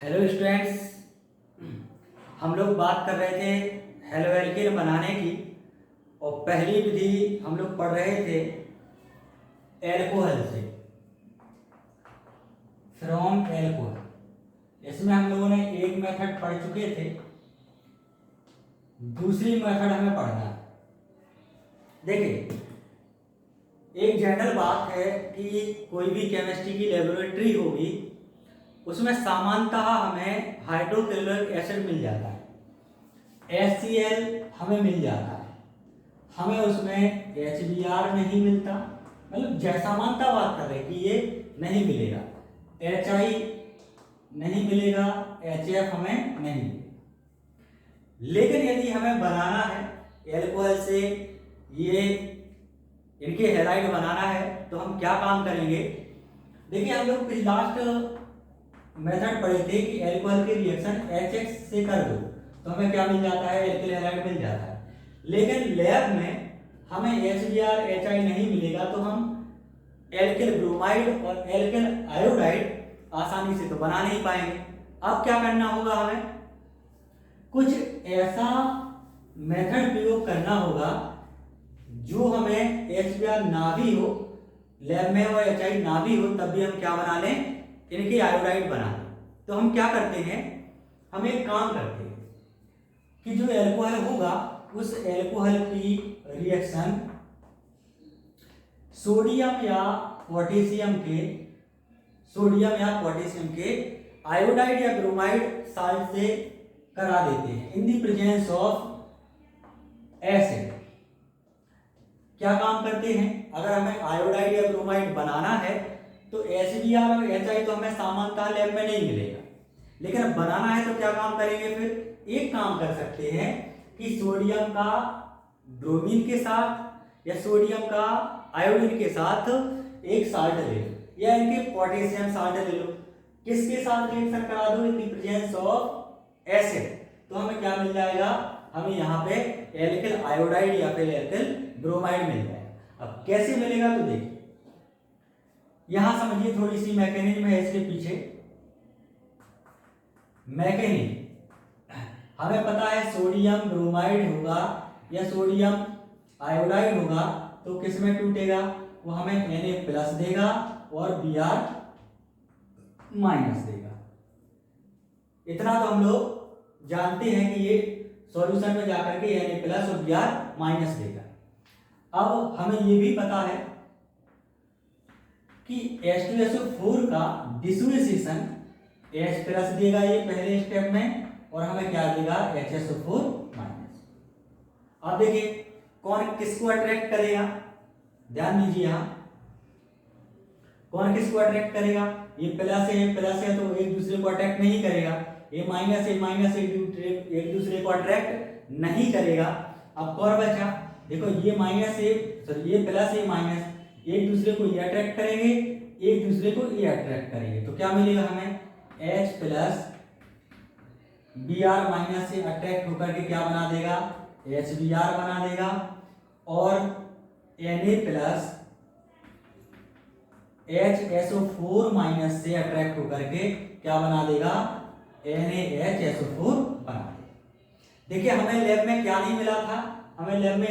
Hello students, हम लोग बात कर रहे थे हेलोएल्केन बनाने की। और पहली विधि हम लोग पढ़ रहे थे एल्कोहल से, फ्रॉम एल्कोहल। इसमें हम लोगों ने एक मेथड पढ़ चुके थे, दूसरी मेथड हमें पढ़ना है। देखिए, एक जनरल बात है कि कोई भी केमिस्ट्री की लेबोरेटरी होगी, उसमें सामान्यतः हमें हाइड्रोक्लोरिक एसिड मिल जाता है, HCl हमें मिल जाता है, हमें उसमें HBr नहीं मिलता। मतलब जैसा सामान्यतः बात कर रहे हैं कि ये नहीं मिलेगा, HI नहीं मिलेगा, HF हमें नहीं मिलेगा। लेकिन यदि हमें बनाना है एल्कोहल से ये इनके हैलाइड बनाना है तो हम क्या काम करेंगे। देखिए, हम लोग लास्ट मेथड पढ़े थे कि एल्कोहल के रिएक्शन HX से कर दो तो हमें क्या मिल जाता है, एल्किल हैलाइड मिल जाता है। लेकिन लैब में हमें HBr HI नहीं मिलेगा तो हम एल्किल ब्रोमाइड और एल्किल आयोडाइड आसानी से तो बना नहीं पाएंगे। अब क्या करना होगा, हमें कुछ ऐसा मेथड प्रयोग करना होगा जो हमें HBr ना भी हो लैब में और HI ना भी हो, तब भी हम क्या बना लें, इनके आयोडाइड बना लें। तो हम क्या करते हैं, हम एक काम करते हैं कि जो एल्कोहल होगा उस एल्कोहल की रिएक्शन सोडियम या पोटेशियम के आयोडाइड या ब्रोमाइड साल्ट से करा देते हैं इन दी प्रेजेंस ऑफ एसिड। क्या काम करते हैं, अगर हमें आयोडाइड या ब्रोमाइड बनाना है तो HBr और HI तो हमें सामान्यतः लैब में नहीं मिलेगा, लेकिन अब बनाना है तो क्या काम करेंगे, फिर एक काम कर सकते हैं कि सोडियम का ब्रोमीन के साथ या सोडियम का आयोडीन के साथ एक साल्ट ले लो, या इनके पोटेशियम साल्ट ले लो। किसके साथ रिएक्शन करा दो, in the presence of acid, तो हमें क्या मिल जाएगा, हमें यहाँ पे एल्किल आयोडाइड या फिर एल्किल ब्रोमाइड मिल जाएगा। अब कैसे मिलेगा, तो देखिए यहां समझिए, थोड़ी सी मैकेनिज्म है इसके पीछे। मैकेनिज्म हमें पता है, सोडियम ब्रोमाइड होगा या सोडियम आयोडाइड होगा तो किस में टूटेगा, वो हमें Na+ देगा और Br- देगा। इतना तो हम लोग जानते हैं कि ये सॉल्यूशन में जाकर के Na+ और Br- देगा। अब हमें ये भी पता है कि H2SO4 का डिसोसिएशन H+ देगा ये पहले स्टेप में, और हमें क्या देगा, HSO4-। अब देखिए कौन किसको अट्रैक्ट करेगा, ध्यान दीजिए यहां कौन किसको अट्रैक्ट करेगा, ये प्लस है तो एक दूसरे को अट्रैक्ट नहीं करेगा, ये माइनस एक दूसरे को अट्रैक्ट नहीं करेगा। अब कौन बचा, देखो ये माइनस है, सॉरी ये प्लस है माइनस, एक दूसरे को ये अट्रैक्ट करेंगे, एक दूसरे को ये अट्रैक्ट करेंगे, तो क्या मिलेगा हमें, H+ Br- से अट्रैक्ट होकर के क्या बना देगा, HBr बना देगा, और Na+ HSO4- से अट्रैक्ट होकर के क्या बना देगा, NaHSO4 बना देगा। देखिए हमें लैब में क्या नहीं मिला था, हमें लैब में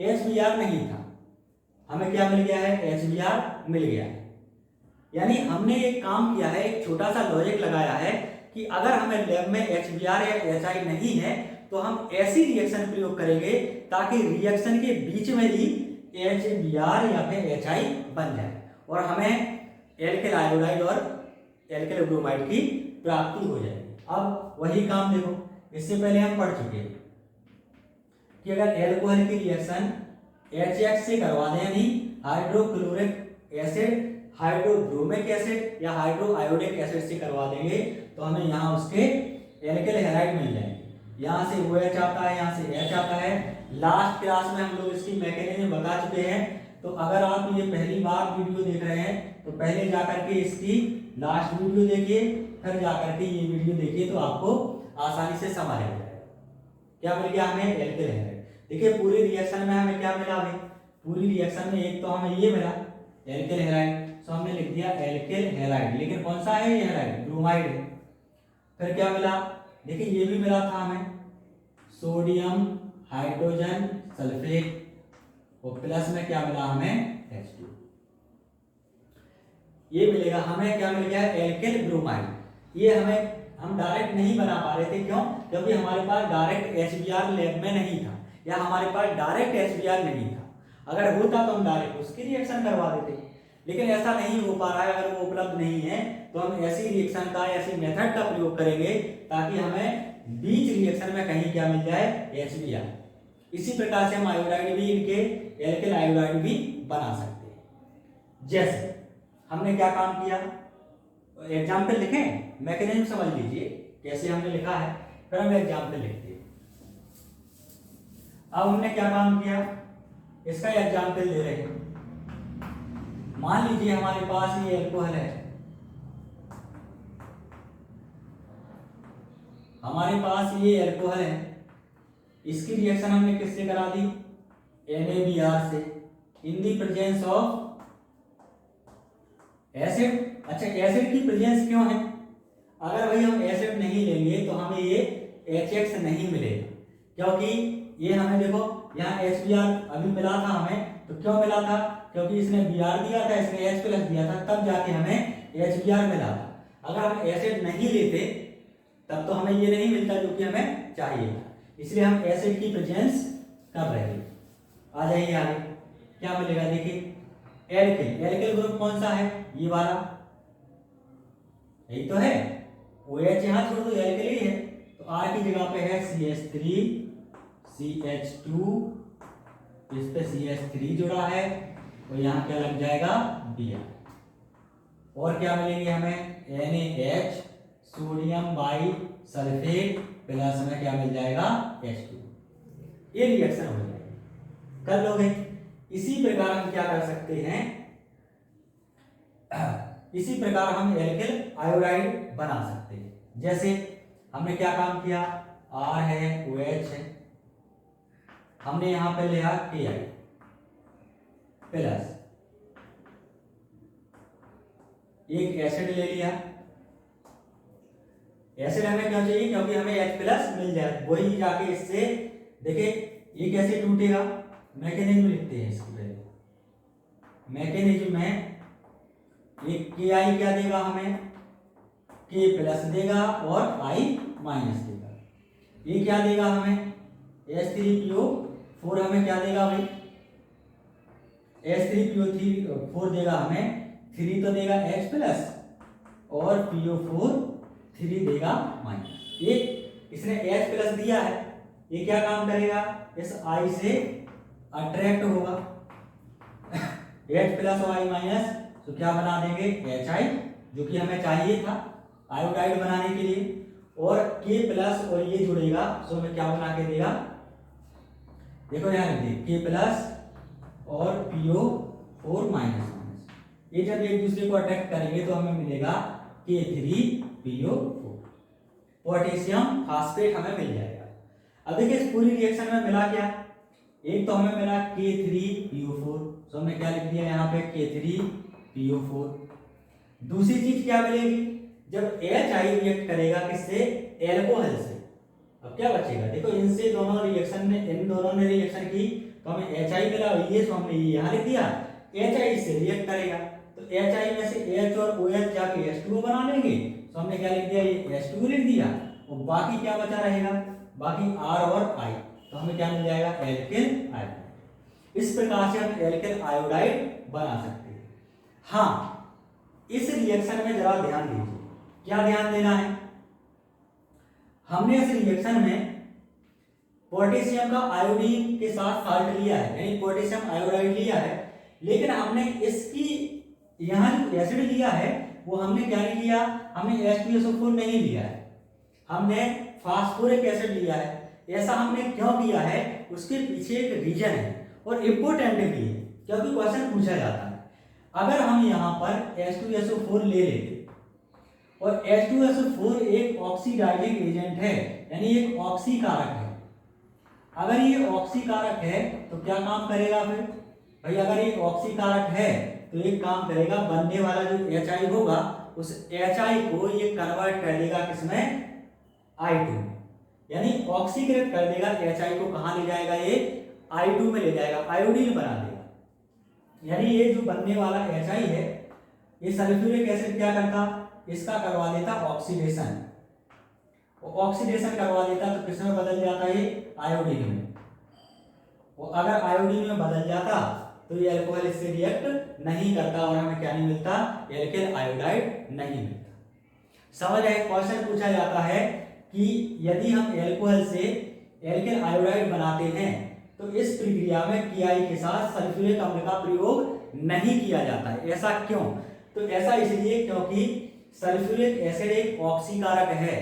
HBr नहीं था, हमें क्या मिल गया है, HBr मिल गया है। यानी हमने एक काम किया है, एक छोटा सा लॉजिक लगाया है कि अगर हमें लैब में HBr या HI नहीं है तो हम ऐसी रिएक्शन प्रयोग करेंगे ताकि रिएक्शन के बीच में ही HBr या फिर HI बन जाए और हमें एल्किल आयोडाइड और एल्किल ब्रोमाइड की प्राप्ति हो जाएगी। अब वही काम देखो, इससे पहले हम पढ़ चुके हैं कि अगर एल्कोहल की रिएक्शन HX से करवा दें, यानी हाइड्रोक्लोरिक एसिड हाइड्रोब्रोमिक एसिड या हाइड्रो आयोडिक एसिड से करवा देंगे तो हमें यहाँ उसके एल्किल हैलाइड मिल जाएंगे। यहाँ से OH आता है, यहाँ से H आता है। लास्ट क्लास में हम लोग इसकी मैकेनिज्म बता चुके हैं, तो अगर आप ये पहली बार वीडियो देख रहे हैं तो पहले जाकर के इसकी लास्ट वीडियो देखिए, फिर जाकर के ये वीडियो देखिए तो आपको आसानी से समझ आ जाएगा। क्या मिल गया हमें, एल्किल हैलाइड। देखिए पूरी रिएक्शन में हमें क्या मिला, भाई पूरी रिएक्शन में एक तो हमें ये मिला एल्किल हैलाइड, तो हमने लिख दिया एल्किल हैलाइड, लेकिन कौन सा है ये हैलाइड, ब्रोमाइड है। फिर क्या मिला, देखिए ये भी मिला था हमें सोडियम हाइड्रोजन सल्फेट, और प्लस में क्या मिला हमें H2। ये मिलेगा हमें, क्या मिल गया एल्किल ब्रोमाइड। ये हम डायरेक्ट नहीं बना पा रहे थे, क्यों? क्योंकि हमारे पास डायरेक्ट HBr लैब में नहीं था, या हमारे पास डायरेक्ट HBr नहीं था। अगर होता तो हम डायरेक्ट उसकी रिएक्शन करवा देते, लेकिन ऐसा नहीं हो पा रहा है। अगर वो उपलब्ध नहीं है तो हम ऐसी रिएक्शन का, ऐसी मेथड का प्रयोग करेंगे ताकि हमें बीच रिएक्शन में कहीं क्या मिल जाए HBr। इसी प्रकार से हम आयोडाइड भी, इनके एल्किल आयोडाइड भी बना सकते हैं। जैसे हमने क्या काम किया, एग्जाम्पल लिखें, मैकेनिज्म समझ लीजिए कैसे हमने लिखा है, फिर हम एग्जाम्पल लिखते हैं। अब हमने क्या काम किया, इसका एग्जाम्पल दे रहे हैं। मान लीजिए हमारे पास ये एल्कोहल है, हमारे पास ये एल्कोहल है, इसकी रिएक्शन हमने किससे करा दी, NaBr से, इन दी प्रेजेंस ऑफ एसिड। अच्छा, एसिड की प्रेजेंस क्यों है? अगर भाई हम एसिड नहीं लेंगे तो हमें ये HX नहीं मिलेगा, क्योंकि ये हमें देखो यहाँ HBr अभी मिला था हमें, तो क्यों मिला था? क्योंकि इसने Br दिया था, इसने H प्लस दिया था, तब जाके हमें HBr मिला था। अगर हम एसिड नहीं लेते तब तो हमें ये नहीं मिलता जो कि हमें चाहिए था, इसलिए हम एसिड की प्रेजेंस कर रहे हैं। आ जाइए आगे, क्या मिलेगा देखिए, एल्किल। एल्किल ग्रुप कौन सा है, ये वाला, यही तो है। OH यहाँ छोड़ दो, एल्किल ही है, तो R की जगह पे है CH3 CH2, इस पे CH3 जुड़ा है, तो यहाँ क्या लग जाएगा Br। और क्या मिलेंगे हमें, NaH sodium by sulphate, plus में क्या मिल जाएगा H2। ये रिएक्शन हो जाएगी, कर लोगे। इसी प्रकार हम क्या कर सकते हैं, इसी प्रकार हम एल्किल आयोडाइड बना सकते हैं। जैसे हमने क्या काम किया, R है, OH है, हमने यहां पे लिया Ki प्लस एक एसिड ले लिया। एसिड हमें क्यों चाहिए, क्योंकि हमें H प्लस मिल जाए, वही जाके इससे देखिए ये कैसे टूटेगा, मैकेनिज्म लिखते हैं इसकी पहले। मैकेनिज्म में एक Ki क्या देगा हमें, K प्लस देगा और I माइनस देगा। ये क्या देगा हमें, H3PO4 हमें क्या देगा भाई, H3PO4 देगा हमें 3 तो देगा H प्लस, और PO4 3 देगा माइनस। एक इसने H प्लस दिया है, ये क्या काम करेगा, इस I से अट्रैक्ट होगा, H प्लस और I माइनस, तो क्या बना देंगे HI, जो कि हमें चाहिए था आयोडाइड बनाने के लिए। और K प्लस और ये जुड़ेगा, तो हमें क्या बना के देगा, देखो यहाँ लिख दिए K प्लस और PO4 माइनस माइनस, ये जब एक दूसरे को अट्रैक्ट करेंगे तो हमें मिलेगा K3PO4, पोटेशियम फास्फेट हमें मिल जाएगा। अब देखिए इस पूरी रिएक्शन में मिला क्या, एक तो हमें मिला K3PO4, तो हमने क्या लिख दिया यहाँ पे K3PO4। दूसरी चीज क्या मिलेगी, जब HI रिएक्ट करेगा किससे, एल्कोहल से, अब क्या बचेगा, देखो इनसे दोनों रिएक्शन ने, इन दोनों ने रिएक्शन की तो हमें HI मिला, ये तो हमने यहाँ लिख दिया, HI से रिएक्ट करेगा तो HI में से H और OH जाके H2O बना लेंगे, तो हमने क्या लिख दिया, ये H2O लिख दिया, और बाकी क्या बचा रहेगा, बाकी R और I, तो हमें क्या मिल जाएगा एल्किल आयोडाइड। इस प्रकार से हम एल्किल आयोडाइड बना सकते हैं। हाँ, इस रिएक्शन में जरा ध्यान दीजिए, क्या ध्यान देना है, हमने इस रिएक्शन में पोटेशियम का आयोडीन के साथ साल्ट लिया है, यानी पोटेशियम आयोडाइड लिया है, लेकिन हमने इसकी यहाँ जो एसिड लिया है वो हमने क्या नहीं लिया, हमने H2SO4 नहीं लिया है, हमने फास्फोरिक एसिड लिया है। ऐसा हमने क्यों किया है, उसके पीछे एक रीजन है और इम्पोर्टेंट भी है, क्योंकि क्वेश्चन पूछा जाता है। अगर हम यहाँ पर H2SO4 ले लेते, और H2SO4 एक ऑक्सीडाइजिंग एजेंट है, यानी एक ऑक्सीकारक है। अगर ये ऑक्सीकारक है तो क्या काम करेगा फिर भाई, अगर ये ऑक्सीकारक है तो एक काम करेगा, बनने वाला जो HI होगा उस HI को ये कन्वर्ट कर देगा किसमें, I2, यानी ऑक्सीकृत कर देगा HI को, कहाँ ले जाएगा ये, I2 में ले जाएगा, आयोडीन बना देगा। यानी ये जो बनने वाला HI है, ये सल्फ्यूरिक एसिड क्या करता, इसका करवा देता ऑक्सीडेशन, ऑक्सीडेशन करवा देता तो किसमें बदल जाता है, आयोडीन में। वो अगर आयोडीन में बदल जाता तो ये अल्कोहल इससे रिएक्ट नहीं करता और हमें क्या नहीं मिलता, एल्केन आयोडाइड नहीं मिलता। समझ आए, क्वेश्चन पूछा जाता है कि यदि हम एल्कोहल से एल्केन आयोडाइड बनाते हैं तो इस प्रक्रिया में KI के साथ सल्फ्यूरिक अम्ल का प्रयोग नहीं किया जाता है, ऐसा क्यों? तो ऐसा इसलिए क्योंकि सल्फ्यूरिक एसिड एक ऑक्सीकारक है